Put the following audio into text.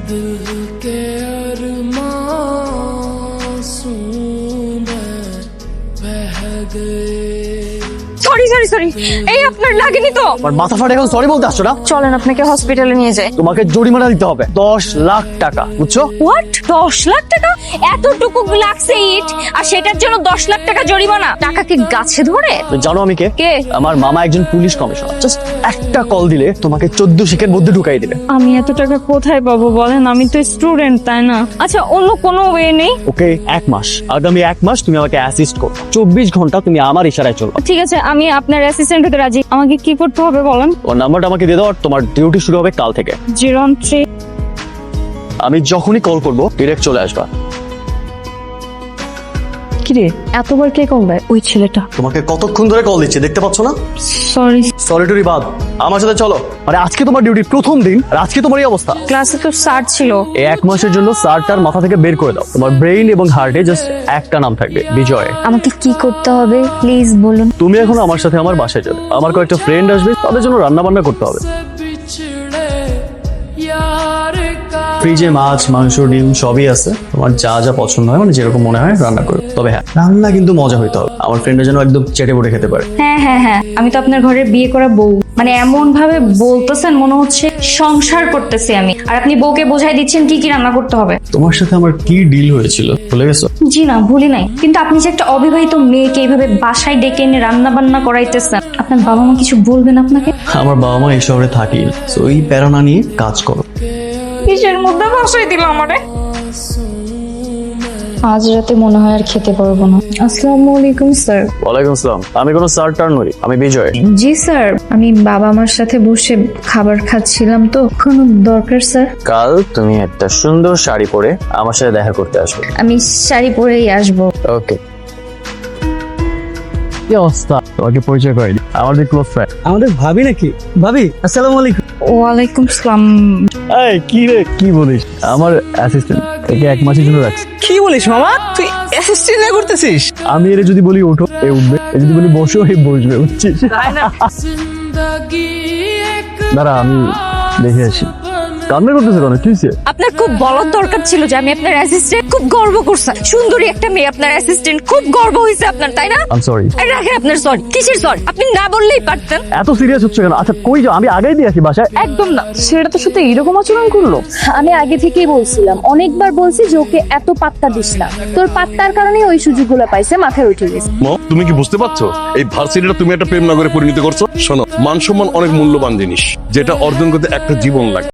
Sorry sorry sorry, এই আপনার লাগেনি তো? আমার মাথা ফাটে, এখন সরি বলতে আসছো না? চলেন আপনাকে হসপিটালে নিয়ে যাই। তোমাকে জরিমানা দিতে হবে 10 লাখ টাকা, বুঝছো? হোয়াট? 10 লাখ টাকা? এতটুকু লাগছে ইট, আর সেটার জন্য 10 লাখ টাকা জরিমানা? টাকা কি গাছে ধরে? তুমি জানো আমি কে? কে? আমার মামা একজন পুলিশ কমিশনার। জাস্ট একটা কল দিলে তোমাকে 14 শিখের মধ্যে ঢুকাই দিবে। আমি এত টাকা কোথায় পাবো বলেন? আমি তো স্টুডেন্ট, তাই না? আচ্ছা, অন্য কোনো ওয়ে নেই? ওকে, 1 মাস, আগামী 1 মাস তুমি আমাকে অ্যাসিস্ট করো। 24 ঘন্টা তুমি আমার ইশারায় চলবে। ঠিক আছে, আমি আপনার অ্যাসিস্ট্যান্ট হতে রাজি। আমাকে কি করতে হবে বলেন? ওর নাম্বারটা আমাকে দিয়ে দাও, আর তোমার ডিউটি শুরু হবে কাল থেকে। 013। আমি যখনই কল করব ডিরেক্ট চলে আসবা। কিরে, এতবার কে কল দেয়? ওই ছেলেটা। তোমাকে কতক্ষণ ধরে কল দিচ্ছি, দেখতে পাচ্ছ না? সরি। সলিটরি বাদ, আমার সাথে চলো। আরে আজকে তোমার ডিউটির প্রথম দিন, আর আজকে তোমার এই অবস্থা। ক্লাসে তো স্যার ছিল। এই 1 মাসের জন্য স্যারটার মাথা থেকে বের করে দাও। তোমার ব্রেইন এবং হার্টে জাস্ট একটা নাম থাকবে, বিজয়। আমাকে কি করতে হবে প্লিজ বলুন। তুমি এখন আমার সাথে আমার বাসায় যাবে। আমার কয়েকটা ফ্রেন্ড আসবে, তাদের জন্য রান্না বান্না করতে হবে। ফ্রিজে মাছ, মাংস, ডিম সবই আছে। তোমার যা যা পছন্দ হয়, মানে যেরকম মনে হয় রান্না করো। তবে হ্যাঁ, রান্না কিন্তু মজা হইতে হবে। আমার ফ্রেন্ডের যেন একদম চেটে পুটে খেতে পারে। হ্যাঁ হ্যাঁ হ্যাঁ, আমি তো আপনার ঘরের বিয়ে করা বউ। মানে এমন ভাবে বলতেছেন মনে হচ্ছে সংসার করতেছি আমি, আর আপনি বউকে বোঝাই দিচ্ছেন কি কি রান্না করতে হবে। তোমার সাথে আমার কি ডিল হয়েছিল ভুলে গেছো? জি না, ভুলি নাই। কিন্তু আপনি যে একটা অবিবাহিত মেয়েকে এইভাবে বাসায় ডেকে এনে রান্না বান্না করাইতেছেন, আপনার বাবা মা কিছু বলবেন আপনাকে? আমার বাবা মা এই শহরে থাকি, তো ওই প্যারানা নিয়ে কাজ করো। কিসের মধ্যে বাসায় দিল আমারে? আজ রাতে মনে হয় আর খেতে পারবো না। আসসালামু আলাইকুম স্যার। ওয়ালাইকুম আসসালাম। আমি কোনো স্যার টার নই, আমি বিজয়। জি স্যার, আমি বাবা মার সাথে বসে খাবার খাচ্ছিলাম, তো কোনো দরকার স্যার? কাল তুমি একটা সুন্দর শাড়ি পরে আমার সাথে দেখা করতে আসবে। আমি শাড়ি পরেই আসবো। ওকে। কি অবস্থা? তোমাকে পরিচয় করাই দিই, আমাদের ক্লোজ ফ্রেন্ড। আমাদের ভাবি নাকি? ভাবি আসসালামু আলাইকুম। ওয়ালাইকুম সালাম। এই কি রে, কি বলিস? আমার অ্যাসিস্ট্যান্ট, একে 1 মাসের জন্য রাখছি। কি বলিস মামা, তুই অ্যাসিস্ট্যান্ট নিয়ে করতেছিস? আমি এর যদি বলি ওঠো, এ উঠবে। এ যদি বলি বসো, এ বসবে, বুঝছিস? দাঁড়া, আমি দেখে আসি। কান্না করতেছে কেন? কি হয়েছে? আপনার খুব বলার দরকার ছিল যে আমি আপনার অ্যাসিস্ট্যান্ট। খুব গর্ব করছে, সুন্দরী একটা মেয়ে আপনার অ্যাসিস্ট্যান্ট। খুব গর্ব হয়েছে আপনার, তাই না? I am sorry. রাখেন আপনার সরি। কিসের সরি? আপনি না বললেই পারতেন। এত সিরিয়াস হচ্ছে কেন? আচ্ছা কই যাও? আমি আগেই দিয়ে আসি বাসায়। একদম না, সেটা তো শুধু এরকম আচরণ করলো। আমি আগে থেকেই বলছিলাম, অনেকবার বলছি যে ওকে এত পাত্তা দিস না। তোর পাত্তার কারণে ওই সুযোগগুলো পাইছে, মাথায় উঠে গেছে। তুমি কি বুঝতে পারছো এই ভার্সিটিটা তুমি একটা প্রেম নগরে পরিণত করছো? শোনো, মান সম্মান অনেক মূল্যবান জিনিস, যেটা অর্জন করতে একটা জীবন লাগে।